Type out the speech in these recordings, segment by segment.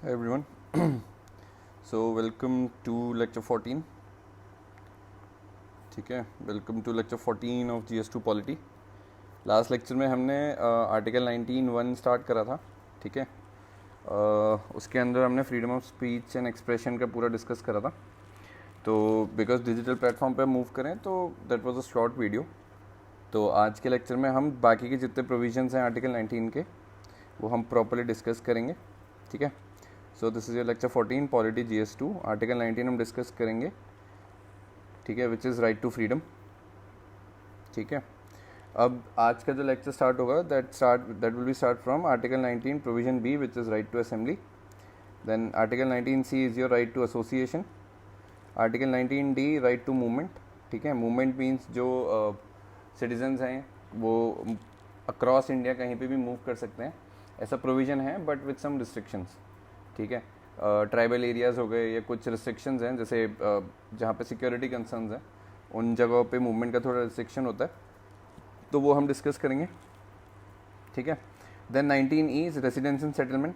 Hi everyone. So welcome to lecture 14. ठीक है, welcome to lecture 14 of GS2 polity. Last lecture में हमने article 19(1) start करा था. ठीक है, उसके अंदर हमने freedom of speech and expression का पूरा डिस्कस करा था. तो बिकॉज डिजिटल प्लेटफॉर्म पे मूव करें तो that was a short video. तो आज के लेक्चर में हम बाकी के जितने प्रोविजंस हैं आर्टिकल 19 के वो हम प्रॉपरली डिस्कस करेंगे. ठीक है, so this is your lecture 14 polity GS2. Article 19 हम डिस्कस करेंगे. ठीक है, which is right to freedom. ठीक है, अब आज का जो लेक्चर स्टार्ट होगा that will be start from article 19 provision B which is right to assembly. Then article 19C is your right to association. Article 19D right to movement. ठीक है, movement means जो सिटीजन्स हैं वो across India कहीं पे भी move कर सकते हैं, ऐसा प्रोविज़न है बट विथ सम रिस्ट्रिक्शंस. ठीक है, ट्राइबल एरियाज़ हो गए या कुछ रिस्ट्रिक्शंस हैं, जैसे जहाँ पे सिक्योरिटी कंसर्न्स हैं उन जगहों पे मूवमेंट का थोड़ा रिस्ट्रिक्शन होता है, तो वो हम डिस्कस करेंगे. ठीक है, then 19E is residence and settlement.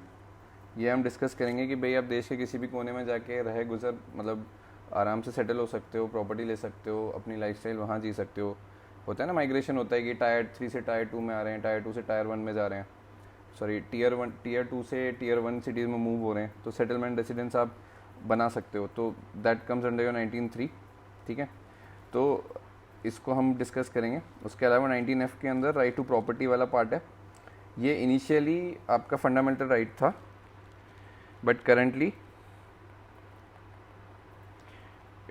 ये हम डिस्कस करेंगे कि भाई आप देश के किसी भी कोने में जाके रह गुजर मतलब आराम से सेटल हो सकते हो, प्रॉपर्टी ले सकते हो, अपनी लाइफस्टाइल वहाँ जी सकते हो. होता है ना, माइग्रेशन होता है कि टायर 3 से टायर 2 में आ रहे हैं, टायर 2 से टायर 1 में जा रहे हैं, सॉरी टीयर 2 से टीयर 1 सिटीज़ में मूव हो रहे हैं, तो सेटलमेंट रेसिडेंस आप बना सकते हो. तो दैट कम्स अंडर योर 19(3). ठीक है, तो इसको हम डिस्कस करेंगे. उसके अलावा 19F के अंदर राइट टू प्रॉपर्टी वाला पार्ट है. ये इनिशियली आपका फंडामेंटल राइट था but currently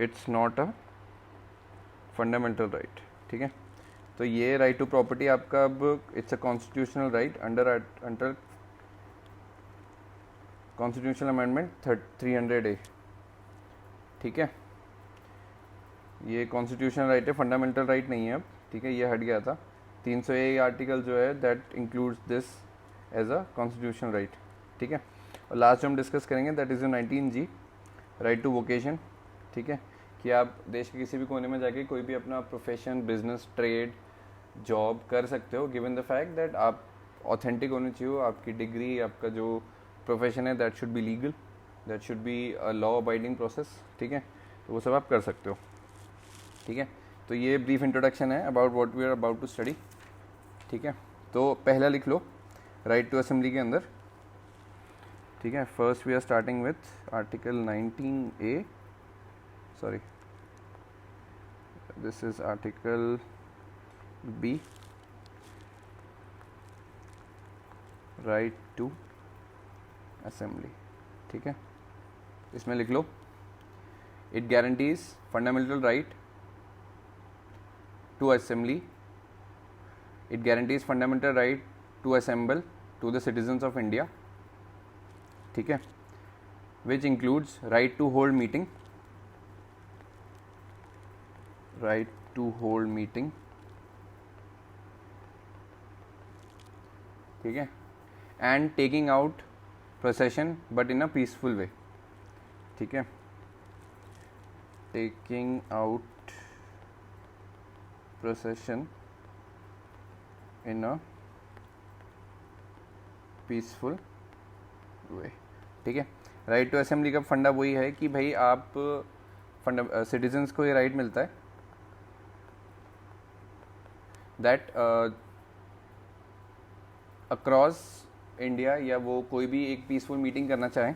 it's not a fundamental right. ठीक है, तो ये राइट टू प्रॉपर्टी आपका अब it's a constitutional right under constitutional amendment 300A. ठीक है, ये कॉन्स्टिट्यूशनल राइट है, फंडामेंटल राइट नहीं है अब. ठीक है, ये हट गया था. 300A आर्टिकल जो है that includes this as a constitutional right. ठीक है, और लास्ट जो हम डिस्कस करेंगे that is 19G right to vocation. ठीक है, कि आप देश के किसी भी कोने में जाके कोई भी अपना प्रोफेशन, बिजनेस, ट्रेड, जॉब कर सकते हो, गिवन द फैक्ट दैट आप ऑथेंटिक होने चाहिए. आपकी डिग्री, आपका जो प्रोफेशन है that should be legal, that should be a law abiding process. ठीक है, तो वो सब आप कर सकते हो. ठीक है, तो ये ब्रीफ इंट्रोडक्शन है about what we are about to study. ठीक है, तो पहला लिख लो राइट टू असेंबली के अंदर. ठीक है, first we are starting with article 19A, sorry this is article B, right to assembly. ठीक है, इसमें लिख लो it guarantees fundamental right to assembly. It guarantees fundamental right to assemble to the citizens of India. ठीक है, which includes right to hold meeting, right to hold meeting. ठीक है, and taking out procession but in a peaceful way. ठीक है, taking out procession in a peaceful way. ठीक है, right to assembly का फंडा वही है कि भाई आप सिटीजन्स को ये राइट मिलता है दैट अक्रॉस इंडिया या वो कोई भी एक पीसफुल मीटिंग करना चाहें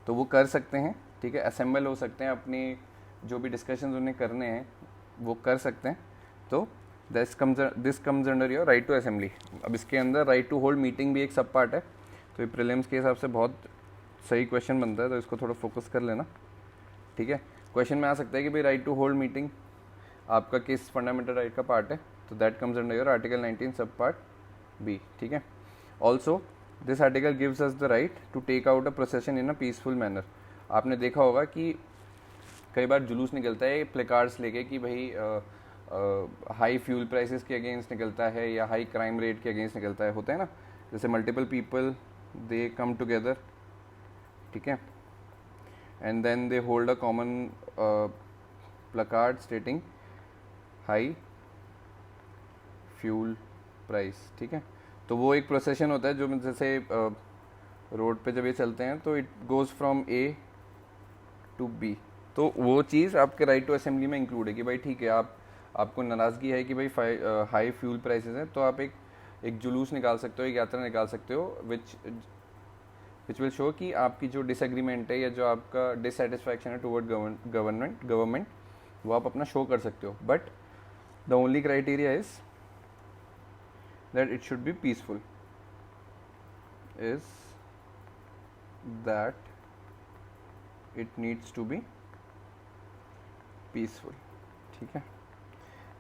तो वो कर सकते हैं. ठीक है, असेंबल हो सकते हैं, अपने जो भी डिस्कशंस उन्हें करने हैं वो कर सकते हैं. तो this comes under your right to assembly. अब इसके अंदर राइट टू होल्ड मीटिंग भी एक सब पार्ट है, तो ये प्रीलिम्स के हिसाब से बहुत सही क्वेश्चन बनता है, तो इसको थोड़ा फोकस कर लेना. ठीक है, क्वेश्चन में आ सकता है कि भाई राइट टू होल्ड मीटिंग आपका किस फंडामेंटल राइट का पार्ट है, तो that comes under your article 19 sub part B. ठीक है, also this article gives us the right to take out a procession in a peaceful manner. आपने देखा होगा कि कई बार जुलूस निकलता है प्लेकार्ड्स लेके कि भाई हाई फ्यूल प्राइसेस के अगेंस्ट निकलता है या हाई क्राइम रेट के अगेंस्ट निकलता है, होता है ना, जैसे multiple people they come together. ठीक है, and then they hold a common placard stating high fuel price. ठीक है, तो वो एक प्रोसेशन होता है जो जैसे रोड पे जब ये चलते हैं तो it goes from A to B, तो वो चीज़ आपके राइट टू असेंबली में इंक्लूड है कि भाई ठीक है, आपको नाराज़गी है कि भाई हाई फ्यूल प्राइसेस हैं, तो आप एक जुलूस निकाल सकते हो, एक यात्रा निकाल सकते हो विच विल शो कि आपकी जो डिसएग्रीमेंट है या जो आपका डिससेटिस्फैक्शन है टुवर्ड गवर्नमेंट वो आप अपना शो कर सकते हो. But the only criteria is that it should be peaceful, is that it needs to be peaceful. ठीक है,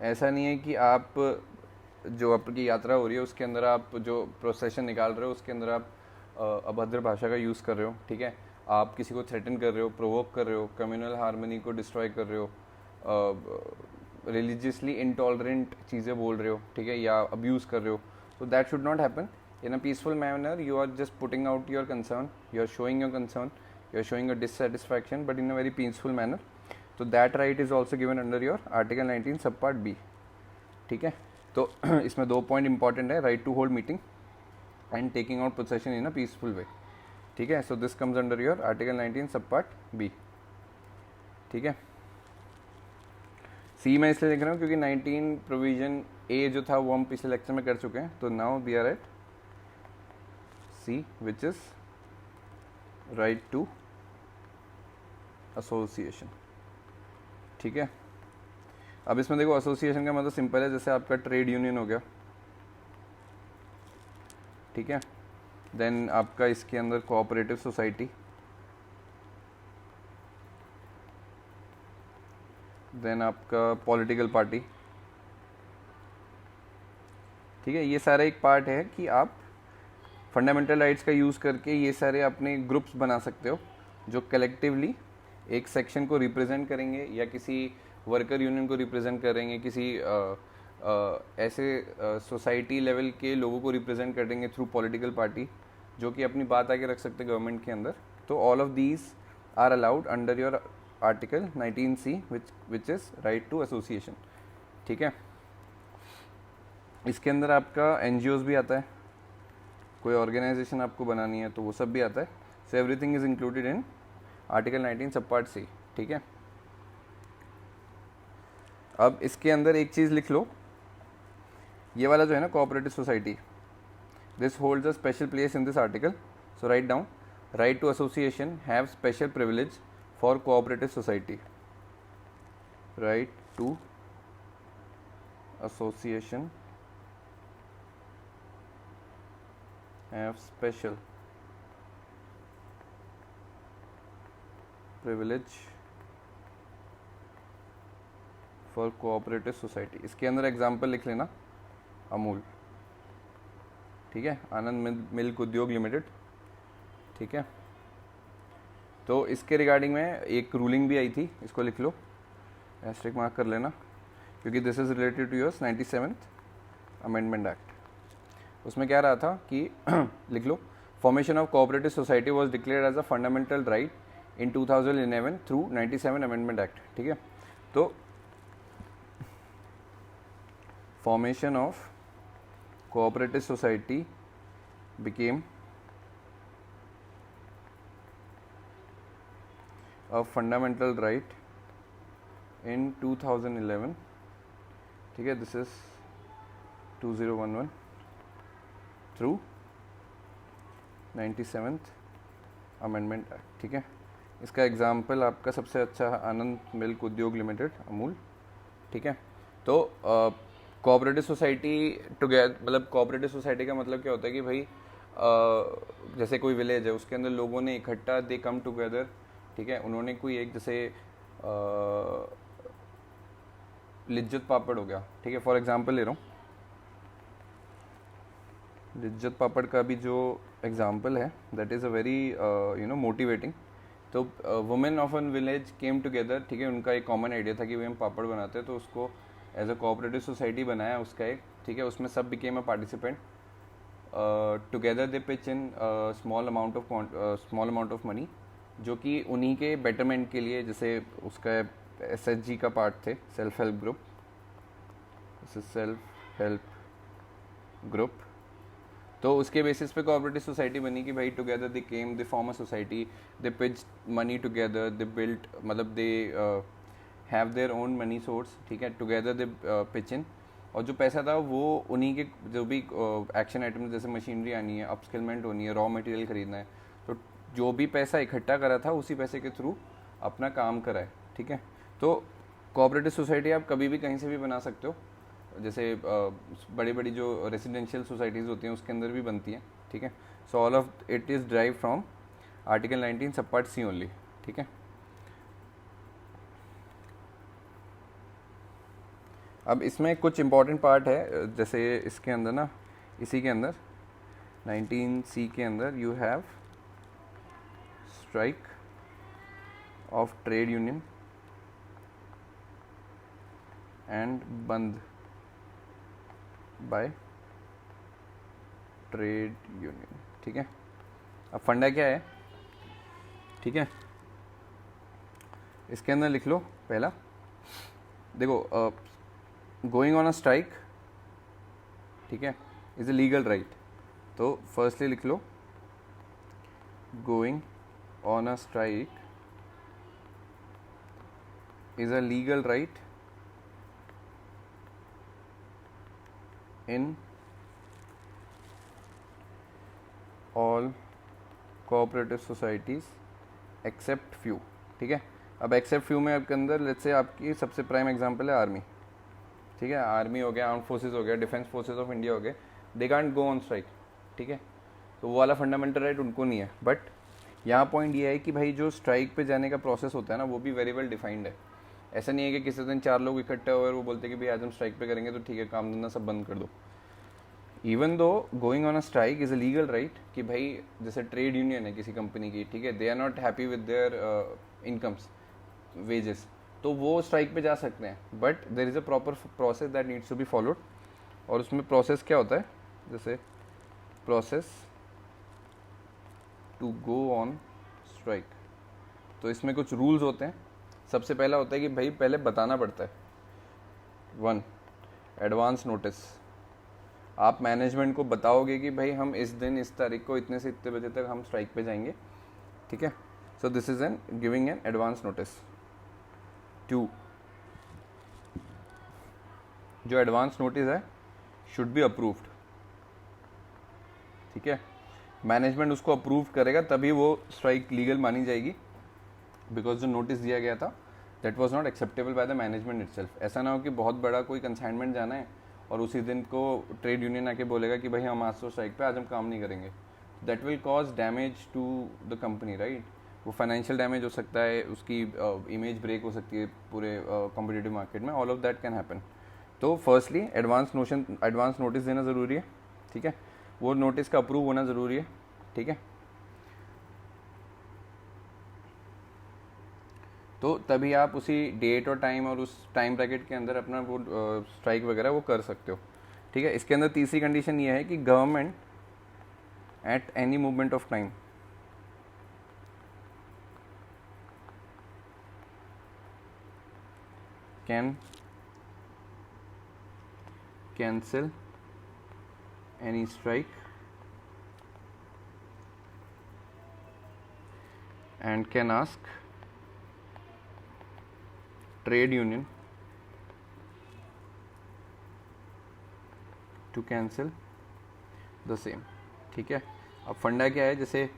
ऐसा नहीं है कि आप जो आपकी यात्रा हो रही है उसके अंदर आप जो प्रोसेशन निकाल रहे हो उसके अंदर आप अभद्र भाषा का यूज़ कर रहे हो. ठीक है, आप किसी को थ्रेटन कर रहे हो, प्रोवोक कर रहे हो, कम्युनल हार्मनी को डिस्ट्रॉय कर रहे हो, रिलीजियसली इंटॉलरेंट चीज़ें बोल रहे हो, ठीक है, या अब्यूज़ कर रहे हो. so that should not happen. In a peaceful manner you are just putting out your concern, you are showing your concern, you are showing your dissatisfaction, but in a very peaceful manner. So that right is also given under your article 19 subpart B. ठीक है, तो इसमें 2 point important है, right to hold meeting and taking out possession in a peaceful way. ठीक है, so this comes under your article 19 subpart B. ठीक है, सी मैं इसलिए लिख रहा हूँ क्योंकि 19 प्रोविजन ए जो था वो हम पिछले लेक्चर में कर चुके हैं. तो now we are at C which is right to association. ठीक है, अब इसमें देखो एसोसिएशन का मतलब सिंपल है, जैसे आपका ट्रेड यूनियन हो गया. ठीक है, देन आपका इसके अंदर कोऑपरेटिव सोसाइटी, देन आपका पॉलिटिकल पार्टी. ठीक है, ये सारा एक पार्ट है कि आप फंडामेंटल राइट्स का यूज़ करके ये सारे अपने ग्रुप्स बना सकते हो जो कलेक्टिवली एक सेक्शन को रिप्रेजेंट करेंगे या किसी वर्कर यूनियन को रिप्रेजेंट करेंगे, किसी ऐसे सोसाइटी लेवल के लोगों को रिप्रेजेंट करेंगे थ्रू पॉलिटिकल पार्टी, जो कि अपनी बात आगे रख सकते हैं गवर्नमेंट के अंदर. तो all of these are allowed under your article 19C which is right to association. ठीक है, इसके अंदर आपका NGOs भी आता है, कोई ऑर्गेनाइजेशन आपको बनानी है तो वो सब भी आता है. So everything is included in article 19 सबपार्ट C. ठीक है, अब इसके अंदर एक चीज़ लिख लो, ये वाला जो है ना cooperative society, this holds a special place in this article. So right down, right to association have special privilege for cooperative society. Right to association have special privilege for cooperative society. इसके अंदर example लिख लेना, अमूल. ठीक है, आनंद milk उद्योग limited. ठीक है, तो इसके रिगार्डिंग में एक रूलिंग भी आई थी, इसको लिख लो, एस्टेरिक मार्क कर लेना, क्योंकि this is related to your 97th amendment act. उसमें क्या रहा था कि लिख लो, formation of cooperative society was declared as a fundamental right in 2011 through 97 amendment act. ठीक है, तो formation of cooperative society became a fundamental right in 2011. ठीक है, this is 2011 through 97th amendment act. ठीक है, इसका एग्जाम्पल आपका सबसे अच्छा आनंद मिल्क उद्योग लिमिटेड, अमूल. ठीक है, तो कोऑपरेटिव सोसाइटी टुगेदर, मतलब कोऑपरेटिव सोसाइटी का मतलब क्या होता है कि भाई जैसे कोई विलेज है उसके अंदर लोगों ने इकट्ठा, दे कम टुगेदर. ठीक है, उन्होंने कोई एक जैसे लिज्जत पापड़ हो गया. ठीक है, फॉर एग्जांपल ले रहा हूँ, लिज्जत पापड़ का भी जो एग्जाम्पल है that is a very motivating. तो women of an village came together. ठीक है, उनका एक कॉमन आइडिया था कि भाई हम पापड़ बनाते हैं, तो उसको एज अ कोऑपरेटिव सोसाइटी बनाया उसका एक. ठीक है, उसमें सब became a participant. Together they pitch in small amount of money, जो कि उन्हीं के बेटरमेंट के लिए, जैसे उसका SHG का पार्ट थे, सेल्फ हेल्प ग्रुप. तो उसके बेसिस पे कोऑपरेटिव सोसाइटी बनी कि भाई together they came, they form a society, they pitch money together, they built, मतलब they have their own money source, ठीक है, टुगेदर दे पिच इन, और जो पैसा था वो उन्हीं के जो भी एक्शन आइटम जैसे मशीनरी आनी है, अपस्किलमेंट होनी है, रॉ मटेरियल खरीदना है, तो जो भी पैसा इकट्ठा करा था उसी पैसे के थ्रू अपना काम करा है, ठीक है। तो कोऑपरेटिव सोसाइटी आप कभी भी कहीं से भी बना सकते हो, जैसे बड़ी बड़ी जो रेजिडेंशियल सोसाइटीज़ होती हैं उसके अंदर भी बनती हैं, ठीक है। So all of it is drive from article 19 sub part C only, ठीक है। अब इसमें कुछ इंपॉर्टेंट पार्ट है, जैसे इसके अंदर ना, इसी के अंदर 19C के अंदर you have strike off trade union and बंद बाय ट्रेड यूनियन, ठीक है। अब फंडा क्या है, ठीक है, इसके अंदर लिख लो पहला, देखो गोइंग ऑन अ स्ट्राइक, ठीक है, इज अ लीगल राइट। तो फर्स्टली लिख लो going on a strike is a legal right in all cooperative societies except few, ठीक है। अब एक्सेप्ट फ्यू में आपके अंदर लेट्स से आपकी सबसे प्राइम एग्जांपल है आर्मी, ठीक है, आर्मी हो गया, आर्म फोर्सेस हो गया, डिफेंस फोर्सेस ऑफ इंडिया हो गए, they can't go on strike, ठीक है। तो वो वाला फंडामेंटल राइट उनको नहीं है। बट यहाँ पॉइंट ये है कि भाई जो स्ट्राइक पे जाने का प्रोसेस होता है ना, वो भी वेरी वेल डिफाइंड है। ऐसा नहीं है कि किसी दिन 4 लोग इकट्ठे हुए और वो बोलते हैं कि भाई आज हम स्ट्राइक पे करेंगे, तो ठीक है, काम धंधा सब बंद कर दो। Even though going on a strike is a legal right, कि भाई जैसे ट्रेड यूनियन है किसी कंपनी की, ठीक है, they are not happy with their incomes, wages, तो वो स्ट्राइक पे जा सकते हैं। But there is a proper process that needs to be followed, और उसमें प्रोसेस क्या होता है, जैसे process to go on strike, तो इसमें कुछ रूल्स होते हैं। सबसे पहला होता है कि भाई पहले बताना पड़ता है, 1 एडवांस नोटिस, आप मैनेजमेंट को बताओगे कि भाई हम इस दिन इस तारीख को इतने से इतने बजे तक हम स्ट्राइक पे जाएंगे, ठीक है। So this is an giving an advance notice. 2, जो एडवांस नोटिस है शुड बी अप्रूव्ड, ठीक है, मैनेजमेंट उसको अप्रूव करेगा तभी वो स्ट्राइक लीगल मानी जाएगी, बिकॉज जो नोटिस दिया गया था that was not acceptable by the management itself. ऐसा ना हो कि बहुत बड़ा कोई कंसाइनमेंट जाना है और उसी दिन को ट्रेड यूनियन आके बोलेगा कि भाई हम आज तो स्ट्राइक पे, आज हम काम नहीं करेंगे, that will cause damage to the company, right. वो फाइनेंशियल डैमेज हो सकता है, उसकी इमेज ब्रेक हो सकती है पूरे कॉम्पिटिटिव मार्केट में, all of that can happen. तो फर्स्टली एडवांस नोटिस देना ज़रूरी है, ठीक है, वो नोटिस का अप्रूव होना ज़रूरी है, ठीक है। तो तभी आप उसी डेट और टाइम और उस टाइम ब्रैकेट के अंदर अपना वो स्ट्राइक वगैरह वो कर सकते हो, ठीक है। इसके अंदर तीसरी कंडीशन ये है कि government at any movement of time can cancel any strike and can ask trade union to cancel the same, ठीक है। अब फंडा क्या है, जैसे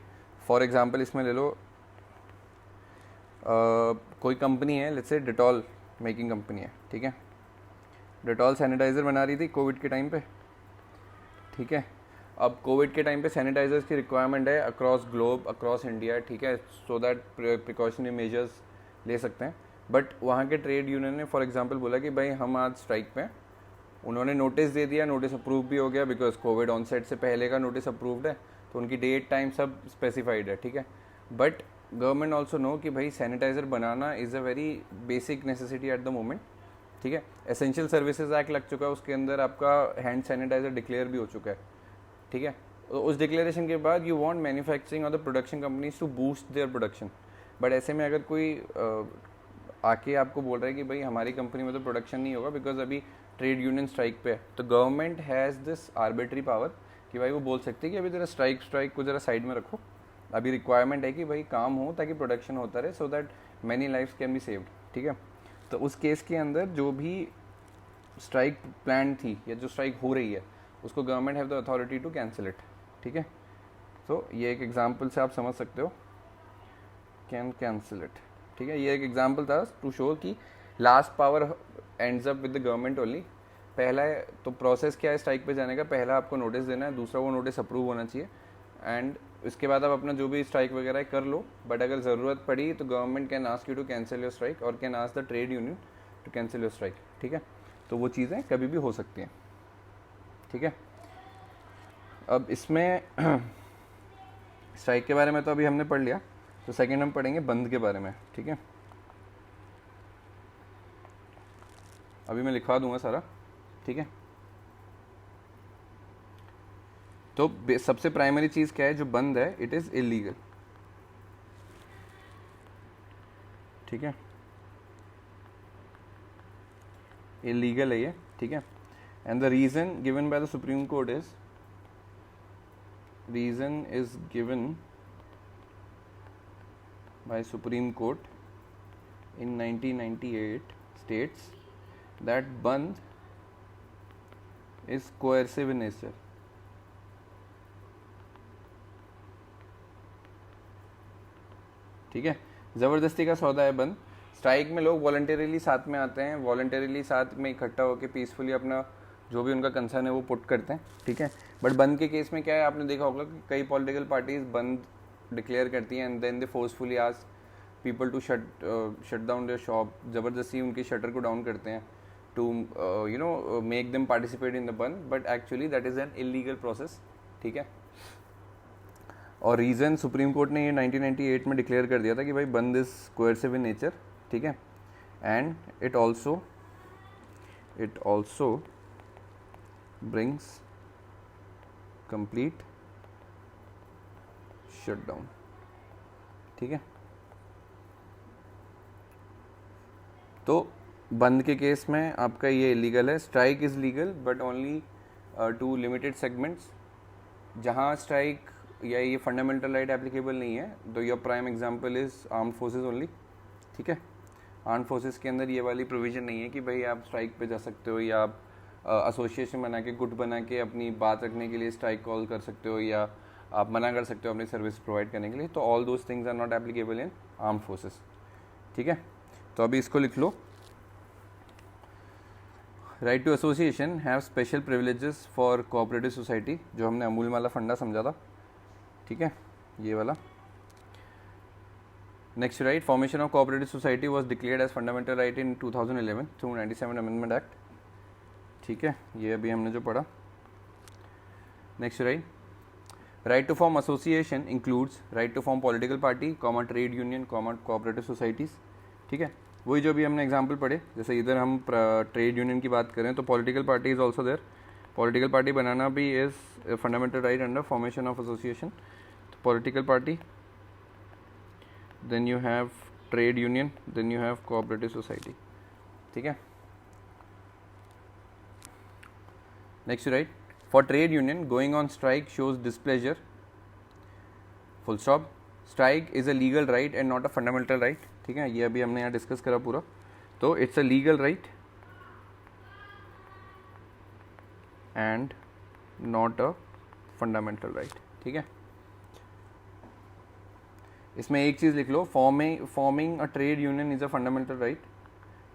फॉर एग्जांपल इसमें ले लो कोई कंपनी है, let's say Dettol making company है, ठीक है, डेटॉल सैनिटाइज़र बना रही थी कोविड के टाइम पे, ठीक है। अब कोविड के टाइम पे सैनिटाइजर्स की रिक्वायरमेंट है अक्रॉस ग्लोब, अक्रॉस इंडिया, ठीक है, सो दैट प्रिकॉशनरी मेजर्स ले सकते हैं। बट वहाँ के ट्रेड यूनियन ने फॉर एग्जांपल बोला कि भाई हम आज स्ट्राइक पे हैं, उन्होंने नोटिस दे दिया, नोटिस अप्रूव भी हो गया बिकॉज कोविड ऑनसेट से पहले का नोटिस अप्रूव्ड है, तो उनकी डेट टाइम सब स्पेसिफाइड है, ठीक है। बट गवर्नमेंट ऑल्सो नो कि भाई सैनिटाइज़र बनाना is a very basic necessity at the moment, ठीक है। एसेंशियल सर्विसेज एक्ट लग चुका है, उसके अंदर आपका हैंड सैनिटाइज़र डिक्लेयर भी हो चुका है, ठीक है। तो उस डिक्लेरेशन के बाद यू वांट मैन्युफैक्चरिंग और the production companies to boost their production. But ऐसे में अगर कोई आके आपको बोल रहा है कि भाई हमारी कंपनी में तो प्रोडक्शन नहीं होगा बिकॉज अभी ट्रेड यूनियन स्ट्राइक पे है, तो government has this arbitrary power कि भाई वो बोल सकते हैं कि अभी जरा स्ट्राइक को ज़रा साइड में रखो, अभी रिक्वायरमेंट है कि भाई काम हो ताकि प्रोडक्शन होता रहे, so that many lifes can be saved, ठीक है। तो उस केस के अंदर जो भी स्ट्राइक प्लान थी या जो स्ट्राइक हो रही है उसको government have the authority to cancel it, ठीक है। तो ये एक एग्जांपल से आप समझ सकते हो, कैन कैंसिल इट, ठीक है। ये एक एग्जांपल था टू शो कि last power ends up with the government only. पहला तो प्रोसेस क्या है स्ट्राइक पे जाने का, पहला आपको नोटिस देना है, दूसरा वो नोटिस अप्रूव होना चाहिए, एंड उसके बाद आप अपना जो भी स्ट्राइक वगैरह है कर लो। बट अगर ज़रूरत पड़ी तो government can ask you to cancel your strike और can ask the trade union to cancel your strike, ठीक है। तो वो चीज़ें कभी भी हो सकती हैं, ठीक है। अब इसमें स्ट्राइक के बारे में तो अभी हमने पढ़ लिया, तो सेकंड हम पढ़ेंगे बंद के बारे में, ठीक है। अभी मैं लिखवा दूंगा सारा, ठीक है। तो सबसे प्राइमरी चीज़ क्या है, जो बंद है इट इज़ इलीगल, ठीक है, इलीगल है ये, ठीक है। And the reason given by the supreme court is, reason is given by Supreme Court in 1998 states that band is coercive in nature, ठीक है। ज़बरदस्ती का सौदा है बंद। स्ट्राइक में लोग वॉलंटरीली साथ में आते हैं, वॉलंटरीली साथ में इकट्ठा होकर पीसफुली अपना जो भी उनका कंसर्न है वो पुट करते हैं, ठीक है। बट बंद के केस में क्या है, आपने देखा होगा कि कई पॉलिटिकल पार्टीज बंद डिक्लेयर करती हैं and then they forcefully ask people to shut down their shop, ज़बरदस्ती उनके शटर को डाउन करते हैं to you know make them participate in the bandh, but actually that is an illegal process, ठीक है। और रीज़न सुप्रीम कोर्ट ने ये 1998 में डिक्लेयर कर दिया था कि भाई बंद इज़ कोएर्सिव इन नेचर, ठीक है। And it also brings complete shutdown, ठीक है। तो बंद के केस में आपका ये इलीगल है। Strike is legal but only to limited segments, जहाँ स्ट्राइक या ये फंडामेंटल राइट एप्लीकेबल नहीं है। तो your prime example is armed forces only, ठीक है। आर्म्ड फोर्सेस के अंदर ये वाली प्रोविज़न नहीं है कि भाई आप स्ट्राइक पे जा सकते हो या आप एसोसिएशन बना के, गुट बना के अपनी बात रखने के लिए स्ट्राइक कॉल कर सकते हो या आप मना कर सकते हो अपनी सर्विस प्रोवाइड करने के लिए। तो all those things are not applicable in armed forces, ठीक है। तो अभी इसको लिख लो, right to association have special privileges for cooperative society, जो हमने अमूल वाला फंडा समझा था, ठीक है, ये वाला। Next right, formation of cooperative society was declared as fundamental right in 2011 through 97 amendment act, ठीक है, ये अभी हमने जो पढ़ा। Next right to form association includes right to form political party, comma trade union, comma cooperative societies, ठीक है। वही जो भी हमने एग्जांपल पढ़े, जैसे इधर हम ट्रेड यूनियन की बात करें तो political party is also there, political party बनाना भी is fundamental right under formation of association. तो political party, then you have trade union, then you have cooperative society, ठीक है। Next right, for trade union going on strike shows displeasure, full stop. Strike is a legal right and not a fundamental right, ठीक है, ये अभी हमने यहाँ discuss करा पूरा। तो it's a legal right and not a fundamental right, ठीक है। इसमें एक चीज़ लिख लो, forming a trade union is a fundamental right,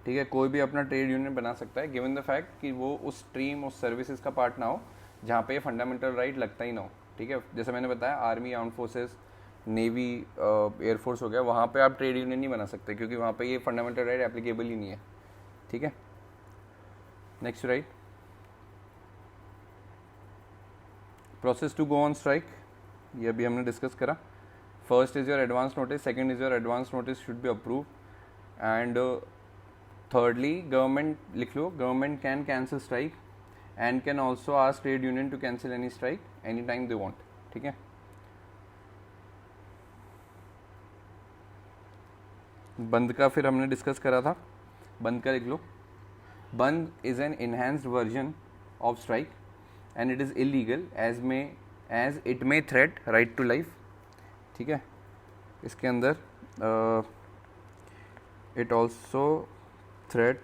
ठीक है। कोई भी अपना ट्रेड यूनियन बना सकता है गिवन द फैक्ट कि वो उस स्ट्रीम, उस सर्विसेज का पार्ट ना हो जहाँ पे ये फंडामेंटल राइट लगता ही ना हो, ठीक है। जैसे मैंने बताया army, arm forces, navy, air force हो गया, वहाँ पे आप ट्रेड यूनियन नहीं बना सकते क्योंकि वहाँ पे ये फंडामेंटल राइट एप्लीकेबल ही नहीं है, ठीक है। Next right, process to go on strike, ये अभी हमने डिस्कस करा। First is your advance notice, second is your advance notice should be approve, and thirdly government लिख लो, government can cancel strike and can also ask trade union to cancel any strike anytime they want, ठीक है। बंद का फिर हमने discuss करा था, बंद का लिख लो, bandh is an enhanced version of strike and it is illegal as it may threat right to life, ठीक है। इसके अंदर it also threat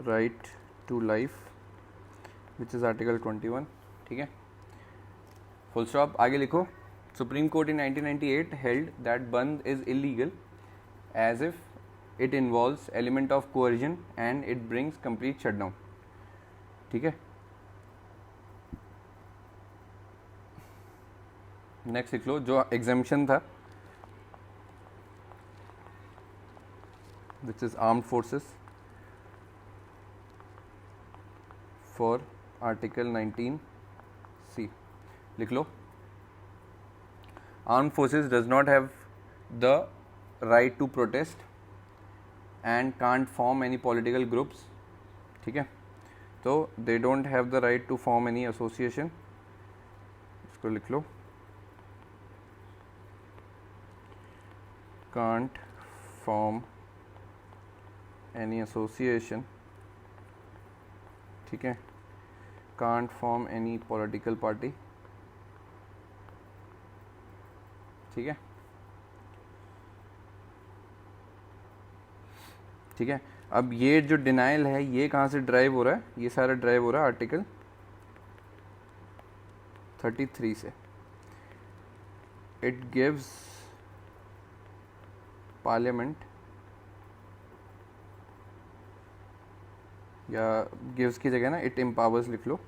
right to life which is article 21, ठीक है, फुल स्टॉप। आगे लिखो, supreme court in 1998 held that bandh is illegal as if it involves element of coercion and it brings complete shutdown, ठीक है। नेक्स्ट लिख लो जो exemption था, which is armed forces for article 19C। लिख लो, armed forces does not have the right to protest and can't form any political groups, ठीक है। तो they don't have the right to form any association, इसको लिख लो, can't form any association, ठीक है, can't form any political party, ठीक है, ठीक है। अब ये जो डिनाइल है ये कहाँ से ड्राइव हो रहा है, ये सारा ड्राइव हो रहा है आर्टिकल 33 से। इट गिव्स पार्लियामेंट, या गिव्स की जगह ना इट एम्पावर्स लिख लो,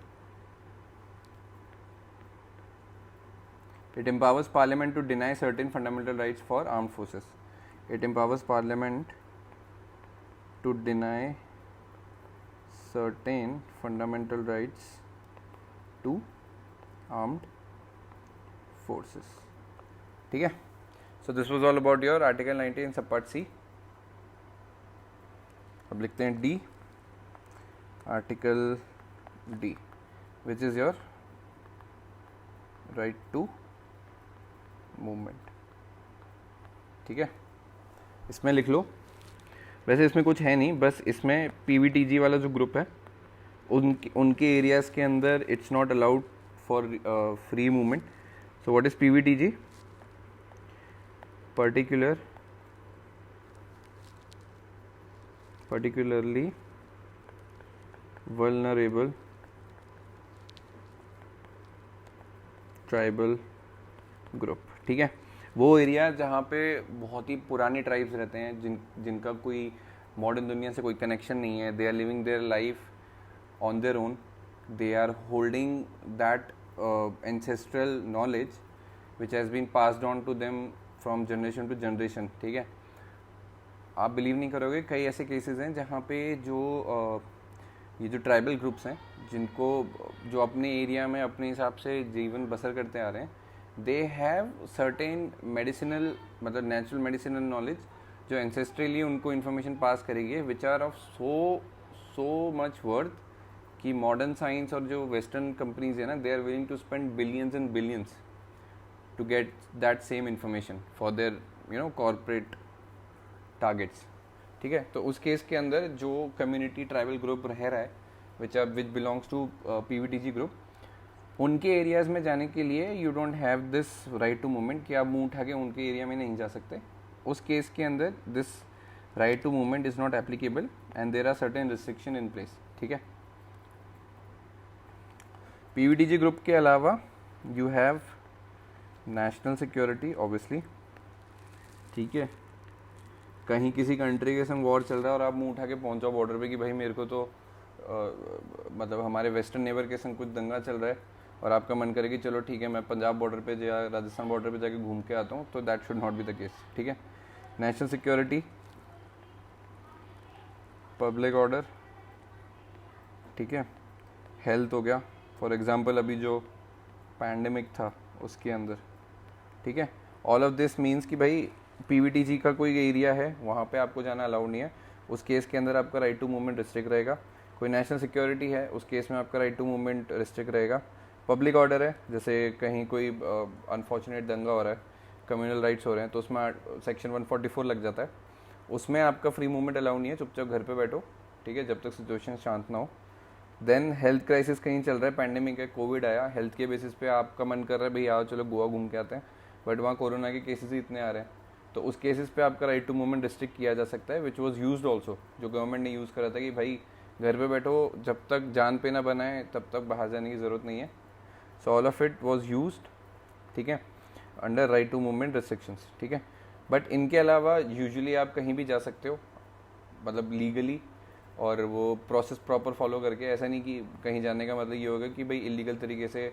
it empowers parliament to deny certain fundamental rights for armed forces. It empowers parliament to deny certain fundamental rights to armed forces, ठीक है। So this was all about your article 19 sub part C। अब लिखते हैं D, article D which is your right to movement, ठीक है। इसमें लिख लो, वैसे इसमें कुछ है नहीं, बस इसमें PVTG वाला जो ग्रुप है उनके एरियाज़ के अंदर it's not allowed for free movement. So what is PVTG? particularly vulnerable tribal group, ठीक है। वो एरिया जहाँ पे बहुत ही पुरानी ट्राइब्स रहते हैं, जिनका कोई मॉडर्न दुनिया से कोई कनेक्शन नहीं है, they are living their life on their own, they are holding that ancestral knowledge which has been passed on to them from generation to generation, ठीक है। आप बिलीव नहीं करोगे, कई ऐसे केसेस हैं जहाँ पे ये जो ट्राइबल ग्रुप्स हैं, जो अपने एरिया में अपने हिसाब से जीवन बसर करते आ रहे हैं, दे हैव सर्टेन मेडिसिनल, मतलब नेचुरल मेडिसिनल नॉलेज जो एंसेस्ट्रली उनको इन्फॉर्मेशन पास करेगी, which are of so much worth कि मॉडर्न साइंस और जो वेस्टर्न कंपनीज है ना, they are willing to spend billions and billions to get that same information for their corporate targets, ठीक है। तो उस केस के अंदर जो कम्युनिटी ट्राइबल ग्रुप रह रहा है which belongs to PVTG group, उनके एरियाज़ में जाने के लिए you don't have this right to movement कि आप मुंह उठा के उनके एरिया में नहीं जा सकते। उस केस के अंदर this right to movement is not applicable and there are certain restriction in place, ठीक है। PVTG ग्रुप के अलावा you have national security obviously, ठीक है। कहीं किसी कंट्री के संग वॉर चल रहा है और आप मुंह उठा के पहुंच जाओ बॉर्डर पे कि भाई मेरे को तो मतलब हमारे वेस्टर्न नेबर के संग कुछ दंगा चल रहा है और आपका मन करे कि चलो ठीक है मैं पंजाब बॉर्डर पे या राजस्थान बॉर्डर पे जाके घूम के आता हूँ, तो that should not be the case, ठीक है। नेशनल सिक्योरिटी, पब्लिक ऑर्डर, ठीक है, हेल्थ हो गया, फॉर एग्जांपल अभी जो पैंडेमिक था उसके अंदर, ठीक है। ऑल ऑफ दिस मीन्स कि भाई PVTG का कोई एरिया है वहाँ पे आपको जाना अलाउड नहीं है, उस केस के अंदर आपका राइट टू मूवमेंट रिस्ट्रिक्ट रहेगा। कोई नेशनल सिक्योरिटी है, उस केस में आपका राइट टू मूवमेंट रिस्ट्रिक्ट रहेगा। पब्लिक ऑर्डर है, जैसे कहीं कोई अनफॉर्चुनेट दंगा हो रहा है, कम्युनल राइट्स हो रहे हैं, तो उसमें सेक्शन 144 लग जाता है, उसमें आपका फ्री मूवमेंट अलाउ नहीं है, चुपचाप घर पे बैठो, ठीक है, जब तक सिचुएशन शांत ना हो। देन हेल्थ क्राइसिस कहीं चल रहा है, पैंडेमिक है, कोविड आया, हेल्थ के बेसिस पे आपका मन कर रहा है भाई आओ चलो गोवा घूम के आते हैं, बट वहाँ कोरोना के केसेस ही इतने आ रहे हैं, तो उस केसेस पे आपका राइट टू मूवमेंट रिस्ट्रिक्ट किया जा सकता है, विच वॉज यूज्ड ऑल्सो, जो गवर्नमेंट ने यूज़ करा था कि भाई घर पे बैठो, जब तक जान पे ना बनाए तब तक बाहर जाने की ज़रूरत नहीं है. So all of it was used, ठीक है, under right to movement restrictions, ठीक है. बट इनके अलावा यूजुअली आप कहीं भी जा सकते हो, मतलब लीगली, और वो प्रोसेस प्रॉपर फॉलो करके. ऐसा नहीं कि कहीं जाने का मतलब ये होगा कि भाई इलीगल तरीके से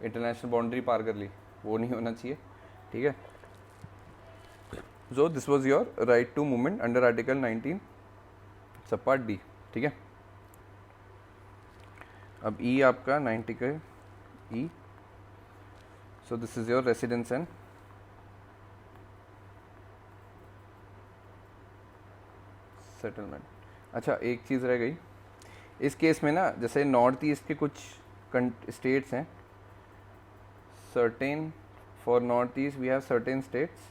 इंटरनेशनल बाउंड्री पार कर ली, वो नहीं होना चाहिए, ठीक है. So this was your right to movement under article 19 sub part D, ठीक है. अब ई आपका 90 का E. So this is your residence and settlement. अच्छा एक चीज़ रह गई इस केस में ना, जैसे नॉर्थ ईस्ट के कुछ स्टेट्स हैं, certain for north east we have certain states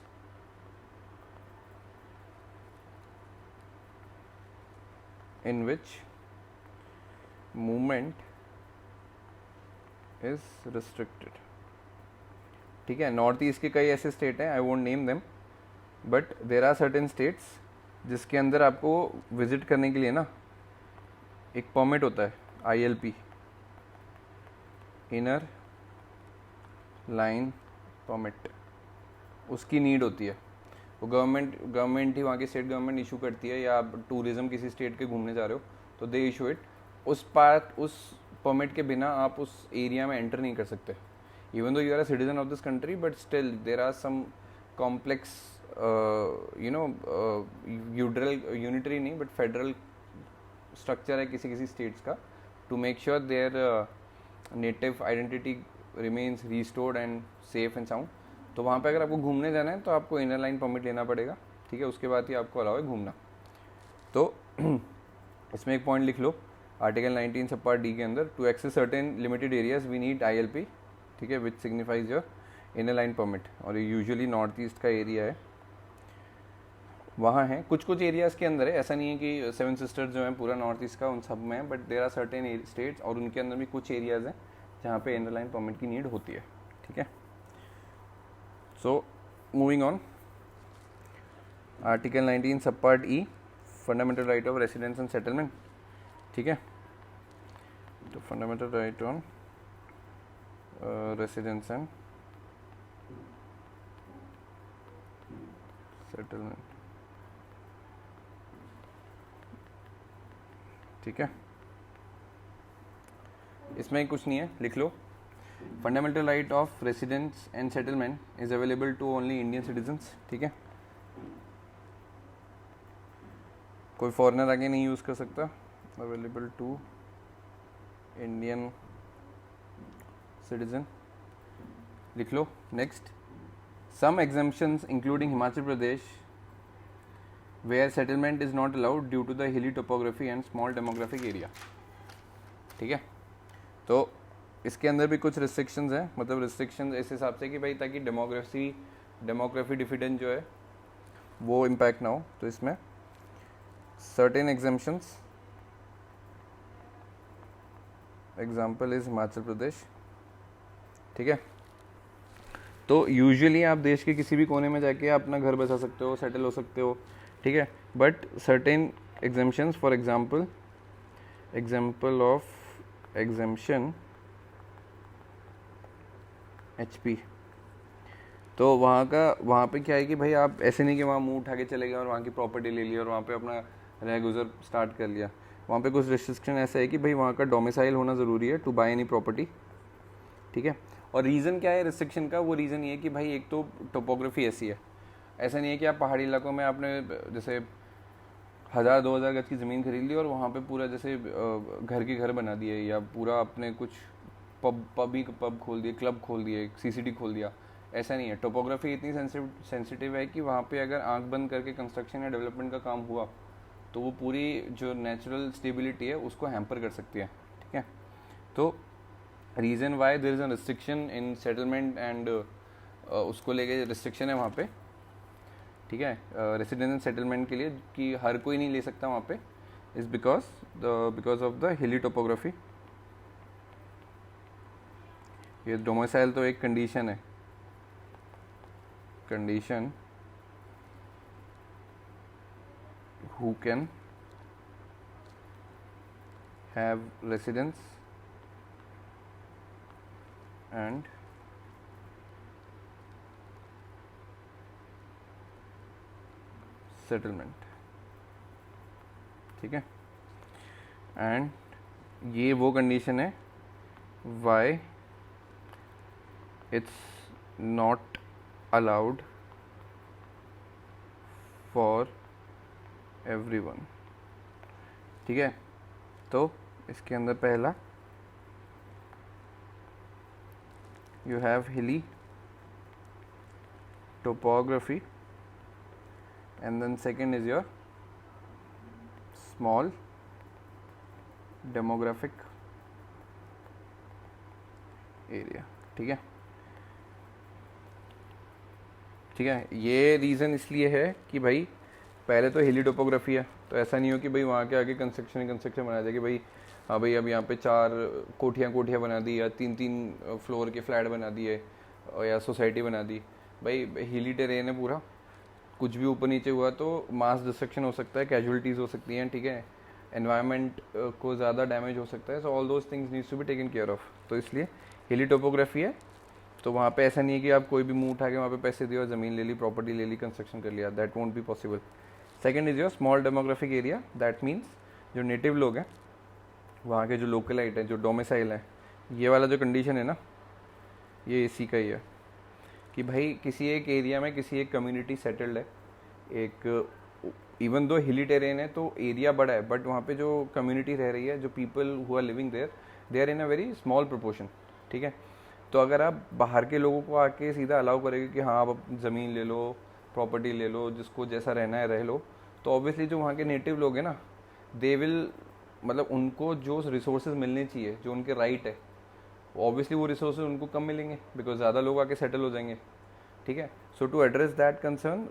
in which movement is restricted, ठीक है. नॉर्थ ईस्ट के कई ऐसे स्टेट हैं, I won't name them, but there are certain states जिसके अंदर आपको विजिट करने के लिए ना एक परमिट होता है, ILP, इनर लाइन परमिट, उसकी नीड होती है. वो गवर्नमेंट ही, वहाँ की स्टेट गवर्नमेंट इशू करती है, या आप टूरिज्म किसी स्टेट के घूमने जा रहे हो तो दे इशू इट. उस परमिट के बिना आप उस एरिया में एंटर नहीं कर सकते, even though you are a citizen of this country, but still there are some complex unitary नहीं बट फेडरल स्ट्रक्चर है किसी किसी स्टेट्स का, to make sure their native identity remains restored and safe and sound. तो वहाँ पे अगर आपको घूमने जाना है तो आपको इनर लाइन परमिट लेना पड़ेगा, ठीक है, उसके बाद ही आपको अलाउ है घूमना. तो इसमें एक पॉइंट लिख लो, आर्टिकल 19 सब पार्ट डी के अंदर, to access certain limited areas we need ILP, ठीक है, which signifies your inner line permit. और ये यूजुअली नॉर्थ ईस्ट का एरिया है, वहाँ है. कुछ कुछ एरियाज़ के अंदर है, ऐसा नहीं है कि 7 सिस्टर्स जो हैं पूरा नॉर्थ ईस्ट का उन सब में है, but there are certain states और उनके अंदर भी कुछ एरियाज़ हैं जहाँ पे इनर लाइन परमिट की नीड होती है, ठीक है. So moving on, Article 19 subpart E, fundamental right of residence and settlement, ठीक है. तो fundamental right on residence and settlement, ठीक है. इसमें कुछ नहीं है, लिख लो. Fundamental right of residence and settlement is available to only Indian citizens, ठीक है. कोई फॉरेनर आगे नहीं यूज़ कर सकता. अवेलेबल टू इंडियन सिटीजन, लिख लो. Next, some exemptions including Himachal Pradesh where settlement is not allowed due to the hilly topography and small demographic area, ठीक है. तो इसके अंदर भी कुछ रिस्ट्रिक्शंस हैं, मतलब रिस्ट्रिक्शंस इस हिसाब से कि भाई ताकि डेमोग्राफी डिफिडेंट जो है वो इम्पैक्ट ना हो. तो इसमें certain exemptions, example is Himachal Pradesh, ठीक है. तो यूजुअली आप देश के किसी भी कोने में जाके अपना घर बसा सकते हो, सेटल हो सकते हो, ठीक है. But certain exemptions, for example of exemption HP, तो वहाँ पे क्या है कि भाई आप ऐसे नहीं कि वहाँ मुंह उठा के चले गए और वहाँ की प्रॉपर्टी ले ली और वहाँ पे अपना रह गुजर स्टार्ट कर लिया. वहाँ पे कुछ रिस्ट्रिक्शन ऐसा है कि भाई वहाँ का डोमिसाइल होना ज़रूरी है टू बाय एनी प्रॉपर्टी, ठीक है. और रीज़न क्या है रिस्ट्रिक्शन का? वो रीज़न ये है कि भाई एक तो टोपोग्राफी ऐसी है, ऐसा नहीं है कि आप पहाड़ी इलाकों में आपने जैसे 1000-2000 गज की ज़मीन खरीद ली और वहाँ पे पूरा जैसे घर के घर बना दिए, या पूरा आपने कुछ पब खोल दिए, क्लब खोल दिए, CCD खोल दिया. ऐसा नहीं है. टोपोग्राफी इतनी सेंसिटिव है कि वहाँ पे अगर आंख बंद करके कंस्ट्रक्शन या डेवलपमेंट का काम हुआ तो वो पूरी जो नेचुरल स्टेबिलिटी है उसको हैम्पर कर सकती है, ठीक है. तो reason why there is a restriction in settlement and उसको लेके रिस्ट्रिक्शन है वहाँ पे, ठीक है, रेसिडेंस एंड सेटलमेंट के लिए, कि हर कोई नहीं ले सकता वहाँ पे, is because of the hilly topography, ये डोमिसाइल तो एक कंडीशन है, condition who can have residence and settlement, ठीक है। एंड ये वो कंडीशन है why it's not allowed for everyone, ठीक है। तो इसके अंदर पहला you have hilly topography and then second is your small demographic area, ठीक है। ठीक है, ये रीज़न इसलिए है कि भाई पहले तो हिली टोपोग्राफी है, तो ऐसा नहीं हो कि भाई वहाँ के आगे कंस्ट्रक्शन बना दिया कि भाई हाँ भाई अब यहाँ पे 4 कोठियाँ बना दी या 3 फ्लोर के फ्लैट बना दिए या सोसाइटी बना दी। भाई हिली टेरेन है पूरा, कुछ भी ऊपर नीचे हुआ तो मास डिस्ट्रक्शन हो सकता है, कैजुअलिटीज़ हो सकती हैं, ठीक है, एनवायरनमेंट को ज़्यादा डैमेज हो सकता है। So all those things needs to be taken care of. तो इसलिए हिली टोपोग्राफी है, तो वहाँ पे ऐसा नहीं है कि आप कोई भी मुंह उठा के वहाँ पे पैसे दिए और ज़मीन ले ली, प्रॉपर्टी ले ली, कंस्ट्रक्शन कर लिया, that won't be possible. Second is your small demographic area, that means जो नेटिव लोग हैं, वहाँ के जो लोकलाइट हैं, जो डोमिसाइल हैं, ये वाला जो कंडीशन है ना, ये इसी का ही है कि भाई किसी एक एरिया में किसी एक कम्युनिटी सेटल्ड है, एक इवन दो हिली टेरेन है तो एरिया बड़ा है, बट वहाँ पे जो कम्युनिटी रह रही है, जो people who are living there, they are in a very small proportion, ठीक है। तो अगर आप बाहर के लोगों को आके सीधा अलाउ करेंगे कि हाँ आप ज़मीन ले लो, प्रॉपर्टी ले लो, जिसको जैसा रहना है रह लो, तो ऑब्वियसली जो वहाँ के नेटिव लोग हैं ना, दे विल, मतलब उनको जो रिसोर्सेज मिलने चाहिए, जो उनके राइट है, ऑब्वियसली वो रिसोर्सेज उनको कम मिलेंगे बिकॉज ज़्यादा लोग आके सेटल हो जाएंगे, ठीक है। So to address that concern,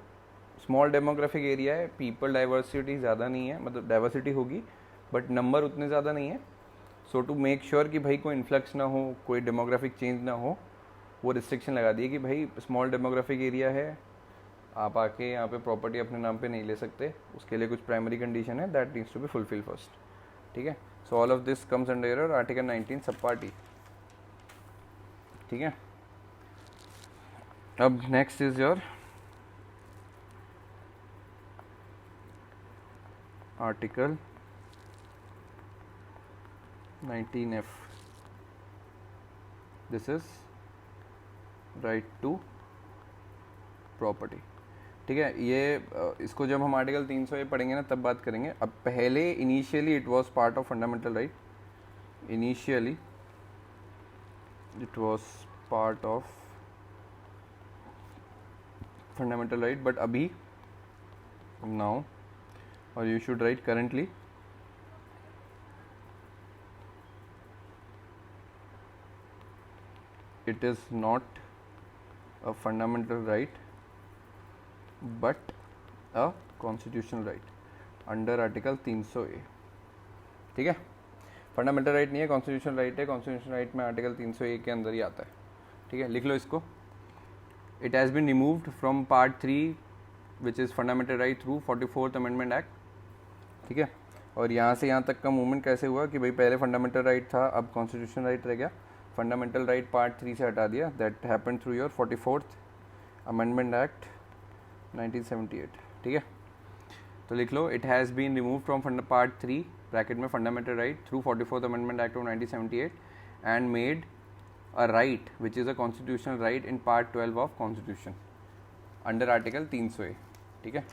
small demographic area है, पीपल डाइवर्सिटी ज़्यादा नहीं है, मतलब डाइवर्सिटी होगी बट नंबर उतने ज़्यादा नहीं है। सो टू मेक श्योर कि भाई कोई इन्फ्लक्स ना हो, कोई डेमोग्राफिक चेंज ना हो, वो रिस्ट्रिक्शन लगा दी कि भाई स्मॉल डेमोग्राफिक एरिया है, आप आके यहाँ पे प्रॉपर्टी अपने नाम पे नहीं ले सकते, उसके लिए कुछ प्राइमरी कंडीशन है that needs to be fulfil first, ठीक है। So all of this comes under your article 19 sub part E, ठीक है। अब next is your article 19F, this is right to property, ठीक है। ये इसको जब हम आर्टिकल 300 पढ़ेंगे ना तब बात करेंगे। अब पहले initially it was part of fundamental right, initially it was part of fundamental right, but अभी नाउ, और you should write currently, it is not a fundamental right but a constitutional right under article 300A, ठीक है। Fundamental right नहीं है, constitutional right है। Constitutional right में article 300A के अंदर ही आता है, ठीक है। लिख लो इसको। It has been removed from part 3 which is fundamental right through 44th amendment act, ठीक है। और यहाँ से यहाँ तक का मूवमेंट कैसे हुआ कि भाई पहले फंडामेंटल राइट था, अब कॉन्स्टिट्यूशनल राइट रह गया, फंडामेंटल राइट पार्ट 3 से हटा दिया, that happened through your 44th amendment act 1978, ठीक है। तो लिख लो, it has been remove from part 3 bracket में fundamental right through 44th amendment act of 1978 and made a right which is a constitutional right in part 12 of constitution under article 300A, ठीक है।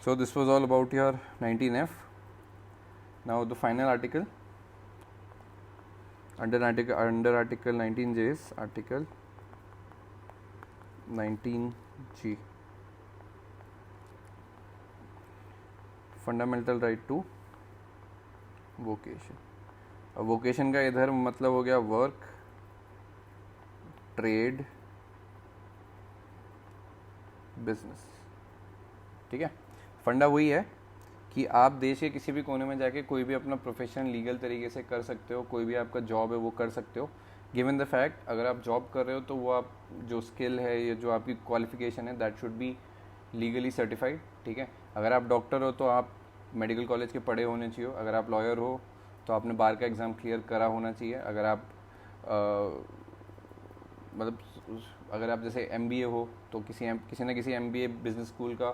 So this was all about your 19F. Now the final article under article 19J is article 19G, fundamental right to vocation। अब vocation का इधर मतलब हो गया work, trade, business, ठीक है। फंडा वही है कि आप देश के किसी भी कोने में जाके कोई भी अपना प्रोफेशन लीगल तरीके से कर सकते हो, कोई भी आपका जॉब है वो कर सकते हो। गिवन द फैक्ट अगर आप जॉब कर रहे हो तो वो आप जो स्किल है या जो आपकी क्वालिफिकेशन है that should be legally certified, ठीक है। अगर आप डॉक्टर हो तो आप मेडिकल कॉलेज के पढ़े होने चाहिए। अगर आप लॉयर हो तो आपने बार का एग्ज़ाम क्लियर करा होना चाहिए। अगर आप मतलब अगर आप जैसे MBA हो तो किसी न किसी MBA बिजनेस स्कूल का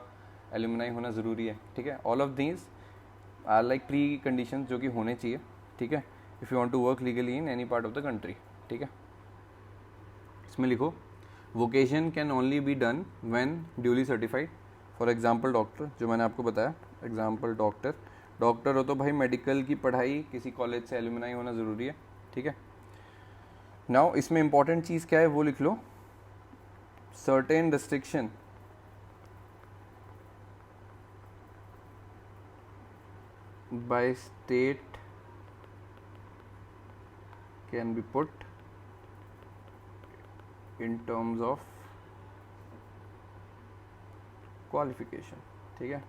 एलुमनाई होना ज़रूरी है, ठीक है। All of these are like precondition जो कि होने चाहिए, ठीक है, if you want to work legally in any part of the country, ठीक है। इसमें लिखो vocation can only be done when duly certified. For example doctor, जो मैंने आपको बताया, एग्जांपल डॉक्टर हो तो भाई मेडिकल की पढ़ाई किसी कॉलेज से एलुमनाई होना ज़रूरी है, ठीक है। नाउ इसमें इंपॉर्टेंट चीज़ क्या है वो लिख लो, certain restriction by state can be put in terms of qualification, ठीक है।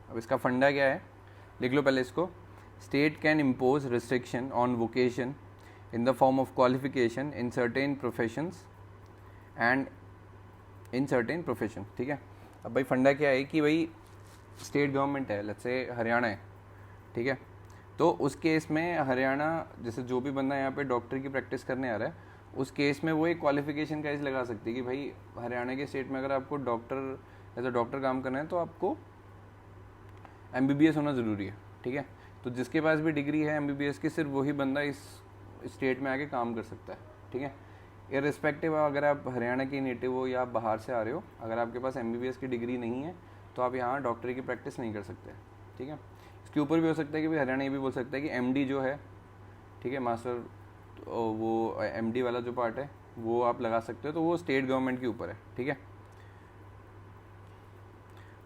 अब इसका फंडा क्या है, लिख लो पहले इसको। State can impose restriction on vocation in the form of qualification in certain professions and in certain profession, ठीक है। अब भाई फंडा क्या है कि भाई स्टेट गवर्नमेंट है, लेट्स से हरियाणा है, ठीक है। तो उस केस में हरियाणा जैसे जो भी बंदा यहाँ पे डॉक्टर की प्रैक्टिस करने आ रहा है उस केस में वो एक क्वालिफिकेशन का लगा सकती है कि भाई हरियाणा के स्टेट में अगर आपको डॉक्टर एज अ डॉक्टर काम करना है तो आपको MBBS होना ज़रूरी है, ठीक है। तो जिसके पास भी डिग्री है MBBS की सिर्फ वही बंदा इस स्टेट में आके काम कर सकता है, ठीक है। इररिस्पेक्टिव अगर आप हरियाणा के नेटिव हो या आप बाहर से आ रहे हो, अगर आपके पास MBBS की डिग्री नहीं है तो आप यहाँ डॉक्टरी की प्रैक्टिस नहीं कर सकते, ठीक है। इसके ऊपर भी हो सकता है कि भाई हरियाणा ये भी बोल सकता है कि MD जो है, ठीक है, मास्टर, तो वो MD वाला जो पार्ट है वो आप लगा सकते हो, तो वो स्टेट गवर्नमेंट के ऊपर है, ठीक है।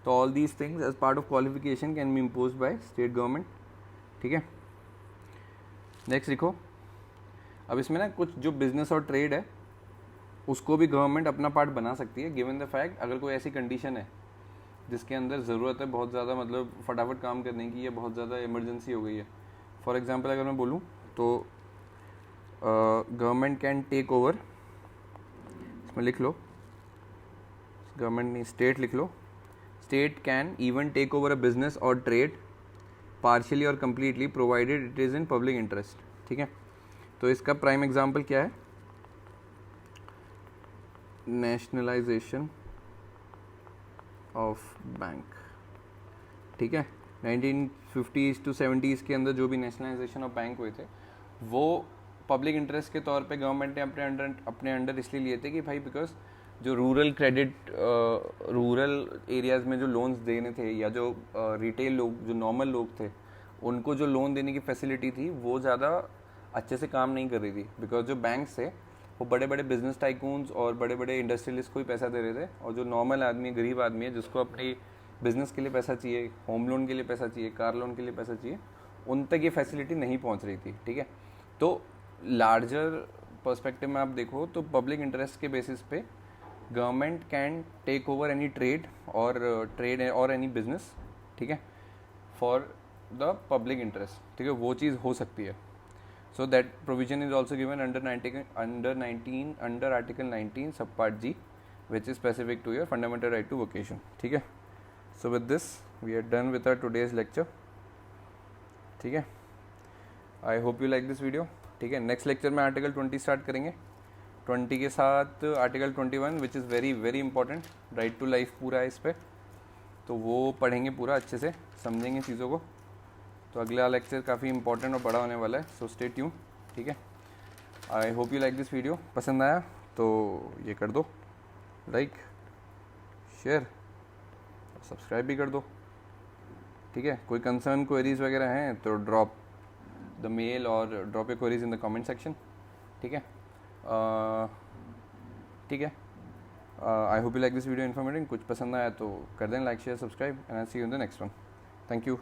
तो all these things as part of qualification can be impose by state government, ठीक है। नेक्स्ट लिखो, अब इसमें ना कुछ जो बिजनेस और ट्रेड है उसको भी गवर्नमेंट अपना पार्ट बना सकती है, गिवन द फैक्ट अगर कोई ऐसी कंडीशन है जिसके अंदर ज़रूरत है बहुत ज़्यादा, मतलब फटाफट काम करने की, या बहुत ज़्यादा इमरजेंसी हो गई है। फॉर एग्जांपल अगर मैं बोलूँ तो गवर्नमेंट कैन टेक ओवर, इसमें लिख लो, गवर्नमेंट नहीं स्टेट लिख लो, state can even take over a business और ट्रेड पार्शियली और completely provided it is in public interest, ठीक है। तो इसका प्राइम एग्जांपल क्या है, नेशनलाइजेशन ऑफ बैंक, ठीक है। 1950s to 70s के अंदर जो भी नेशनलाइजेशन ऑफ बैंक हुए थे वो पब्लिक इंटरेस्ट के तौर पे गवर्नमेंट ने अपने अंडर इसलिए लिए थे कि भाई बिकॉज जो रूरल क्रेडिट, रूरल एरियाज़ में जो लोन्स देने थे, या जो रिटेल लोग, जो नॉर्मल लोग थे, उनको जो लोन देने की फैसिलिटी थी वो ज़्यादा अच्छे से काम नहीं कर रही थी, बिकॉज जो बैंक्स थे वो बड़े बड़े बिजनेस टाइकून्स और बड़े बड़े इंडस्ट्रियलिस्ट को ही पैसा दे रहे थे, और जो नॉर्मल आदमी, गरीब आदमी है जिसको अपनी बिजनेस के लिए पैसा चाहिए, होम लोन के लिए पैसा चाहिए, कार लोन के लिए पैसा चाहिए, उन तक ये फैसिलिटी नहीं पहुंच रही थी, ठीक है। तो लार्जर पर्सपेक्टिव में आप देखो तो पब्लिक इंटरेस्ट के बेसिस पे government can take over any trade और एनी बिजनेस, ठीक है, फॉर द पब्लिक इंटरेस्ट, ठीक है, वो चीज़ हो सकती है। So that provision is also given under Article 19 subpart G, which is specific to your fundamental right to vocation, ठीक है। So with this we are done with our today's lecture, ठीक है। I hope you like this video, ठीक है। Next lecture में article 20 start करेंगे, 20 के साथ article 21 which is very very important, right to life पूरा है इस पर, तो वो पढ़ेंगे पूरा अच्छे से, समझेंगे चीज़ों को। तो अगला लेक्चर काफ़ी इंपॉर्टेंट और बड़ा होने वाला है, सो स्टे ट्यून, ठीक है। I hope you like this video, पसंद आया तो ये कर दो लाइक, शेयर, सब्सक्राइब भी कर दो, ठीक है। कोई कंसर्न, क्वेरीज वगैरह हैं तो ड्रॉप द मेल और drop a queries in the comment section, ठीक है। ठीक है, I hope you like this video informative, कुछ पसंद आया तो कर दें like, share, subscribe, and I see you in the next one. Thank you.